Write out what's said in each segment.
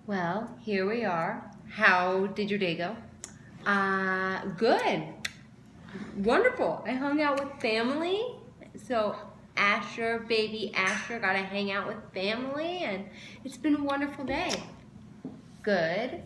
Well, here we are. How did your day go? Good. Wonderful. I hung out with family. So baby Asher, got to hang out with family, and it's been a wonderful day. Good.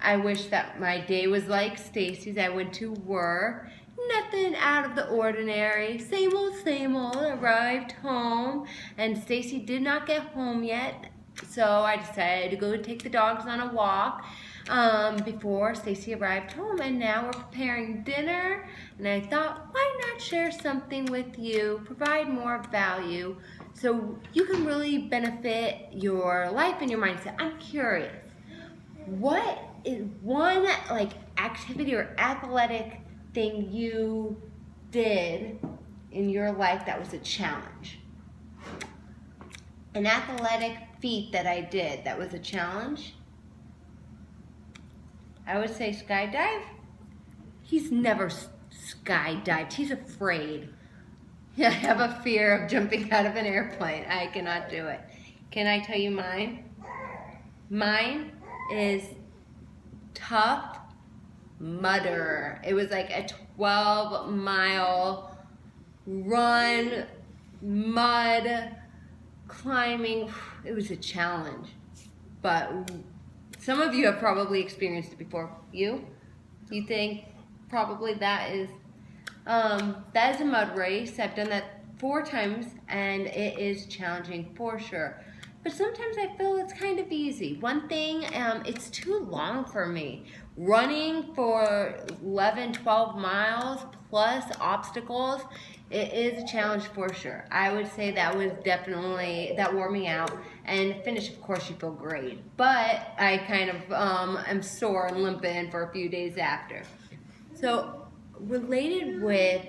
I wish that my day was like Stacey's. I went to work. Nothing out of the ordinary. Same old, same old. Arrived home, and Stacey did not get home yet. So I decided to go take the dogs on a walk before Stacey arrived home, and now we're preparing dinner. And I thought, why not share something with you, provide more value, so you can really benefit your life and your mindset. I'm curious, what is one activity or athletic thing you did in your life that was a challenge? An athletic feat that I did that was a challenge? I would say skydive. He's never skydived. He's afraid. I have a fear of jumping out of an airplane. I cannot do it. Can I tell you mine? Mine is Tough Mudder. It was like a 12-mile run, mud, climbing. It was a challenge, but some of you have probably experienced it before. You think probably that is a mud race. I've done that 4 times, and it is challenging for sure. But sometimes I feel it's kind of easy. One thing, it's too long for me. Running for 11, 12 miles plus obstacles, it is a challenge for sure. I would say that wore me out. And finish, of course, you feel great. But I kind of am sore and limping for a few days after. So related with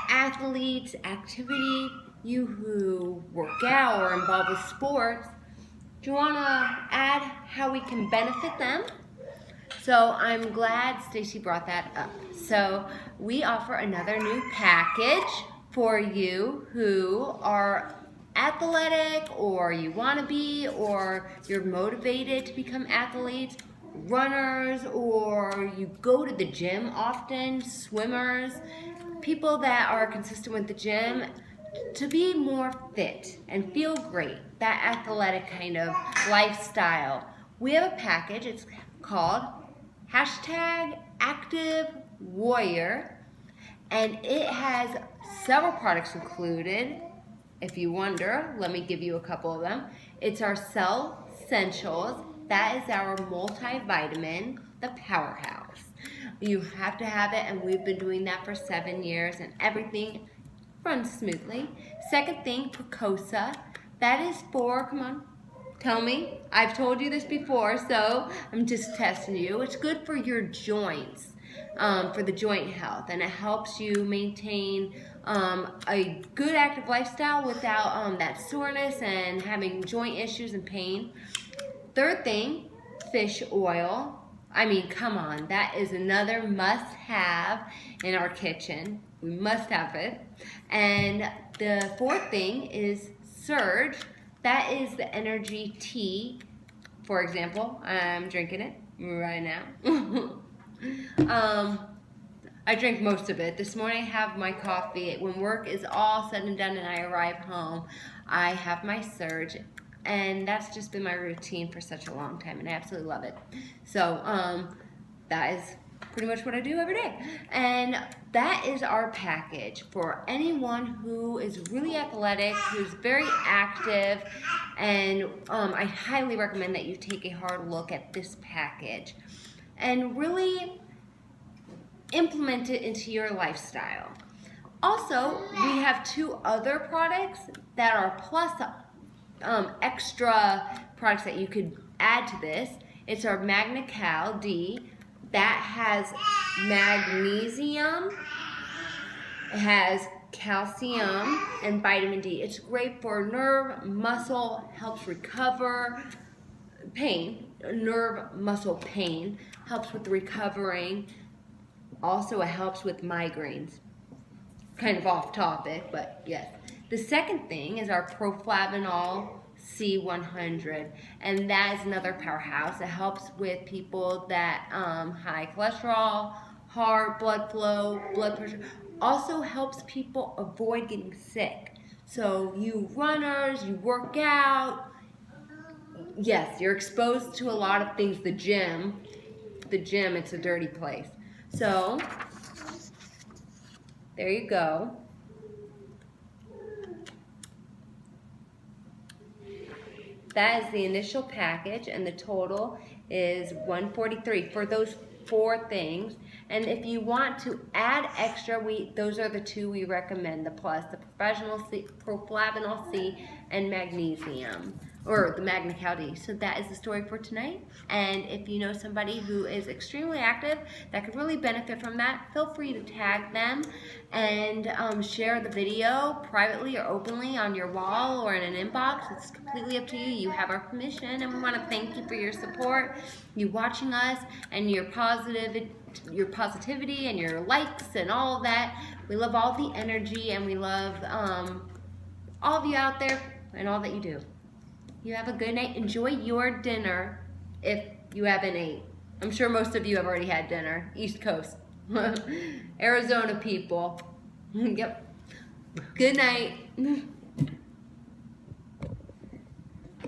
athletes, activity, you who work out or involved with sports, do you want to add how we can benefit them? So I'm glad Stacey brought that up. So we offer another new package for you who are athletic, or you want to be, or you're motivated to become athletes, runners, or you go to the gym often, swimmers, people that are consistent with the gym, to be more fit and feel great, that athletic kind of lifestyle. We have a package. It's called #ActiveWarrior, and it has several products included. If you wonder, let me give you a couple of them. It's our Cell Essentials. That is our multivitamin, the powerhouse. You have to have it, and we've been doing that for 7 years, and everything runs smoothly. Second thing, Precosa. That is for, come on, tell me. I've told you this before, so I'm just testing you. It's good for your joints, for the joint health, and it helps you maintain a good active lifestyle without that soreness and having joint issues and pain. Third thing, fish oil. I mean, come on, that is another must-have in our kitchen. We must have it. And the fourth thing is Surge. That is the energy tea. For example, I'm drinking it right now. I drink most of it. This morning I have my coffee. When work is all said and done and I arrive home, I have my Surge. And that's just been my routine for such a long time, and I absolutely love it. So that is pretty much what I do every day. And that is our package for anyone who is really athletic, who's very active, and I highly recommend that you take a hard look at this package and really implement it into your lifestyle. Also, we have 2 other products that are plus extra products that you could add to this. It's our MagnaCal D. That has magnesium, it has calcium, and vitamin D. It's great for nerve, muscle, helps recover pain, nerve, muscle pain, helps with recovering. Also, it helps with migraines. Kind of off topic, but yes. The second thing is our proflavanol C100, and that is another powerhouse. It helps with people that high cholesterol, heart, blood flow, blood pressure. Also helps people avoid getting sick. So you runners, you work out, yes, you're exposed to a lot of things. The gym, it's a dirty place. So there you go. That is the initial package, and the total is $143 for those 4 things. And if you want to add extra, those are the 2 we recommend, the plus, the proflavanol C, and magnesium, or the Magna-Cal D. So that is the story for tonight. And if you know somebody who is extremely active that could really benefit from that, feel free to tag them and share the video privately or openly on your wall or in an inbox. It's completely up to you. You have our permission, and we want to thank you for your support, you watching us, and your positivity and your likes and all of that. We love all the energy, and we love all of you out there and all that you do. You have a good night. Enjoy your dinner if you haven't ate. I'm sure most of you have already had dinner. East Coast. Arizona people. Yep. Good night.